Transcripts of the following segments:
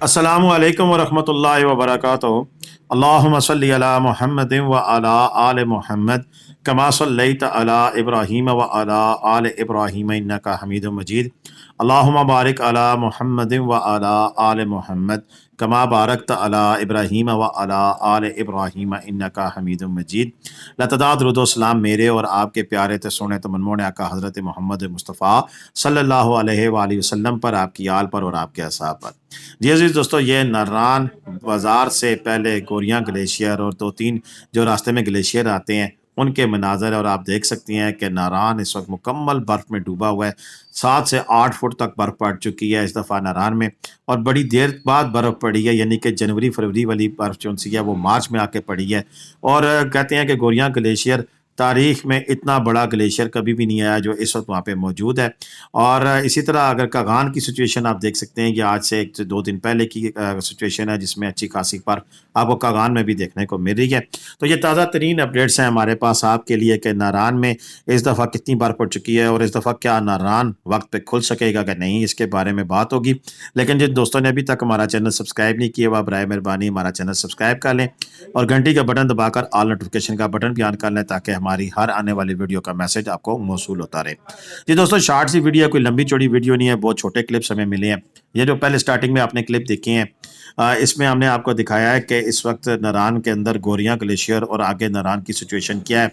السلام علیکم ورحمۃ اللہ وبرکاتہ۔ اللہم صلی علی محمد و علی آل محمد کما صلیت علی ابراہیم و علی آل ابراہیم انک حمید مجید۔ اللہم بارک علی محمد و علی آل محمد کما بارکت علی ابراہیم و علی آل ابراہیم انک حمید مجید۔ لتعداد درود و سلام میرے اور آپ کے پیارے تے سونے تے منمونے آقا حضرت محمد مصطفیٰ صلی اللہ علیہ وآلہ وسلم پر، آپ کی آل پر اور آپ کے اصحاب پر۔ جی عزیز دوستو، یہ نران بازار سے پہلے گوریاں گلیشیئر اور 2-3 جو راستے میں گلیشیئر آتے ہیں ان کے مناظر، اور آپ دیکھ سکتی ہیں کہ ناران اس وقت مکمل برف میں ڈوبا ہوا ہے۔ 7 سے 8 فٹ تک برف پڑ چکی ہے اس دفعہ ناران میں، اور بڑی دیر بعد برف پڑی ہے، یعنی کہ جنوری فروری والی برف جو سی ہے وہ مارچ میں آ کے پڑی ہے۔ اور کہتے ہیں کہ گوریاں گلیشیئر تاریخ میں اتنا بڑا گلیشیئر کبھی بھی نہیں آیا جو اس وقت وہاں پہ موجود ہے۔ اور اسی طرح اگر کاغان کی سچویشن آپ دیکھ سکتے ہیں، یہ آج سے 1-2 دن پہلے کی سچویشن ہے جس میں اچھی خاصی پر آپ کو کاغان میں بھی دیکھنے کو مل رہی ہے۔ تو یہ تازہ ترین اپڈیٹس ہیں ہمارے پاس آپ کے لیے کہ ناران میں اس دفعہ کتنی بار پڑ چکی ہے، اور اس دفعہ کیا ناران وقت پہ کھل سکے گا کہ نہیں، اس کے بارے میں بات ہوگی۔ لیکن جن دوستوں نے ابھی تک ہمارا چینل سبسکرائب نہیں کیا وہ برائے مہربانی ہمارا چینل سبسکرائب کر لیں اور گھنٹی کا بٹن دبا کر آل نوٹیفیکیشن کا بٹن بھی آن کر لیں تاکہ ہماری ہر آنے والی ویڈیو کا میسج آپ کو موصول ہوتا رہے۔ جی دوستو، شارٹ سی ویڈیو، کوئی لمبی چوڑی ویڈیو نہیں ہے، بہت چھوٹے کلپس ہمیں ملے ہیں۔ یہ جو پہلے سٹارٹنگ میں آپ نے کلپ دیکھے ہیں، اس میں ہم نے آپ کو دکھایا ہے کہ اس وقت ناران کے اندر گوریاں گلیشیئر اور آگے ناران کی سچویشن کیا ہے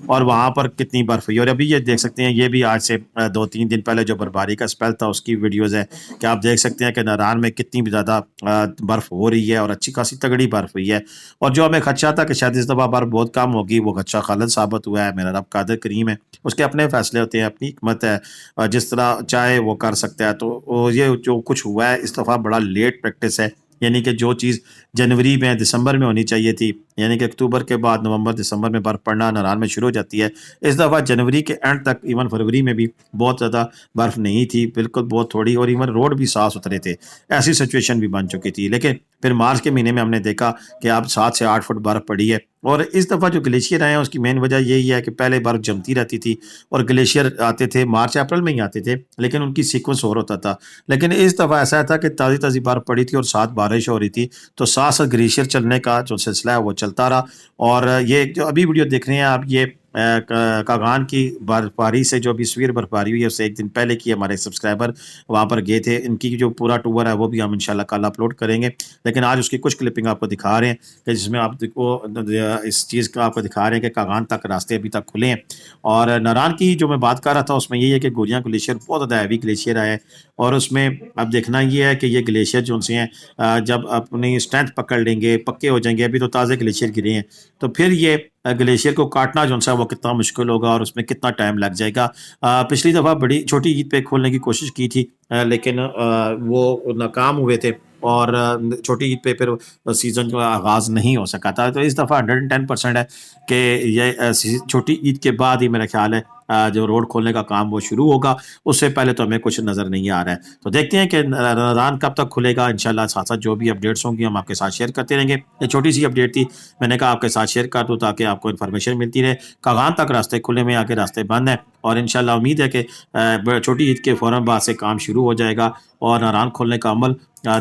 اور وہاں پر کتنی برف ہوئی، اور ابھی یہ دیکھ سکتے ہیں یہ بھی آج سے 2-3 دن پہلے جو برفباری کا اسپیل تھا اس کی ویڈیوز ہے کہ آپ دیکھ سکتے ہیں کہ ناران میں کتنی بھی زیادہ برف ہو رہی ہے اور اچھی خاصی تگڑی برف ہوئی ہے۔ اور جو ہمیں خدشہ تھا کہ شاید اس دفعہ برف بہت کم ہوگی، وہ خدشہ غلط ثابت ہوا ہے۔ میرا رب قادر کریم ہے، اس کے اپنے فیصلے ہوتے ہیں، اپنی حکمت ہے، جس طرح چاہے وہ کر سکتا ہے۔ تو یہ جو کچھ ہوا ہے اس دفعہ بڑا لیٹ پریکٹس ہے، یعنی کہ جو چیز جنوری میں دسمبر میں ہونی چاہیے تھی، یعنی کہ اکتوبر کے بعد نومبر دسمبر میں برف پڑنا ناران میں شروع ہو جاتی ہے، اس دفعہ جنوری کے اینڈ تک، ایون فروری میں بھی بہت زیادہ برف نہیں تھی، بالکل بہت تھوڑی، اور ایون روڈ بھی صاف ستھرے تھے، ایسی سچویشن بھی بن چکی تھی۔ لیکن پھر مارچ کے مہینے میں ہم نے دیکھا کہ اب 7 سے 8 فٹ برف پڑی ہے۔ اور اس دفعہ جو گلیشیئر آئے ہیں اس کی مین وجہ یہی ہے کہ پہلے برف جمتی رہتی تھی اور گلیشیئر آتے تھے مارچ اپریل میں ہی آتے تھے، لیکن ان کی سیکوینس اور ہوتا تھا۔ لیکن اس دفعہ ایسا تھا کہ تازی تازی برف پڑی تھی اور ساتھ بارش ہو رہی تھی، تو ساتھ ساتھ گلیشیئر چلنے کا جو سلسلہ ہے وہ چلتا رہا۔ اور یہ جو ابھی ویڈیو دیکھ رہے ہیں آپ، یہ کاغان کی برفباری سے جو ابھی سویر برفباری ہوئی ہے اس سے 1 دن پہلے کی ہمارے سبسکرائبر وہاں پر گئے تھے، ان کی جو پورا ٹور ہے وہ بھی ہم انشاءاللہ کل اپلوڈ کریں گے۔ لیکن آج اس کی کچھ کلپنگ آپ کو دکھا رہے ہیں کہ جس میں آپ کو اس چیز کا آپ کو دکھا رہے ہیں کہ کاغان تک راستے ابھی تک کھلے ہیں۔ اور ناران کی جو میں بات کر رہا تھا اس میں یہی ہے کہ گوریاں گلیشیئر بہت زیادہ ہیوی گلیشیئر آئے، اور اس میں اب دیکھنا یہ ہے کہ یہ گلیشیئر جو سے ہیں جب اپنی اسٹرینتھ پکڑ لیں گے، پکے ہو جائیں گے، ابھی تو تازے گلیشیئر گرے ہیں، تو پھر یہ گلیشیئر کو کاٹنا جو ہے وہ کتنا مشکل ہوگا اور اس میں کتنا ٹائم لگ جائے گا۔ پچھلی دفعہ بڑی چھوٹی عید پہ کھولنے کی کوشش کی تھی، لیکن وہ ناکام ہوئے تھے، اور چھوٹی عید پہ پھر سیزن کا آغاز نہیں ہو سکا تھا۔ تو اس دفعہ 110% ہے کہ یہ چھوٹی عید کے بعد ہی میرا خیال ہے جو روڈ کھولنے کا کام وہ شروع ہوگا، اس سے پہلے تو ہمیں کچھ نظر نہیں آ رہا ہے۔ تو دیکھتے ہیں کہ رمضان کب تک کھلے گا، انشاءاللہ ساتھ ساتھ جو بھی اپڈیٹس ہوں گی ہم آپ کے ساتھ شیئر کرتے رہیں گے۔ یہ چھوٹی سی اپڈیٹ تھی، میں نے کہا آپ کے ساتھ شیئر کر دوں تاکہ آپ کو انفارمیشن ملتی رہے۔ کاغان تک راستے کھلے میں، آگے راستے بند ہیں، اور انشاءاللہ امید ہے کہ چھوٹی عید کے فوراً بعد سے کام شروع ہو جائے گا اور ناران کھولنے کا عمل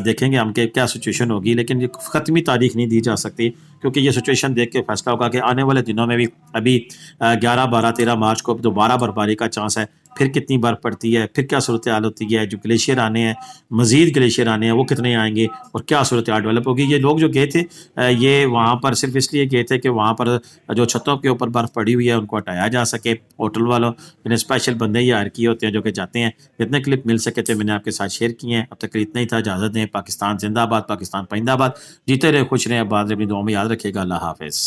دیکھیں گے ہم کہ کیا سچویشن ہوگی۔ لیکن یہ ختمی تاریخ نہیں دی جا سکتی، کیونکہ یہ سچویشن دیکھ کے فیصلہ ہوگا کہ آنے والے دنوں میں بھی ابھی 11، 12، 13 مارچ کو دوبارہ برفباری کا چانس ہے، پھر کتنی برف پڑتی ہے، پھر کیا صورتحال ہوتی ہے، جو گلیشیئر آنے ہیں، مزید گلیشیئر آنے ہیں، وہ کتنے آئیں گے اور کیا صورتحال ڈیولپ ہوگی۔ یہ لوگ جو گئے تھے یہ وہاں پر صرف اس لیے گئے تھے کہ وہاں پر جو چھتوں کے اوپر برف پڑی ہوئی ہے ان کو ہٹایا جا سکے۔ ہوٹل والوں نے اسپیشل بندے ہی ہائر کیے ہوتے ہیں جو کہ جاتے ہیں۔ جتنے کلپ مل سکے تھے میں نے آپ کے ساتھ شیئر کیے ہیں، اب تک اتنا ہی تھا۔ اجازت دیں، پاکستان زندہ باد، پاکستان پائندہ باد، جیتے رہے، خوش رہے، آباد رہے، اپنی دعاؤں میں یاد رکھیے گا۔ اللہ حافظ۔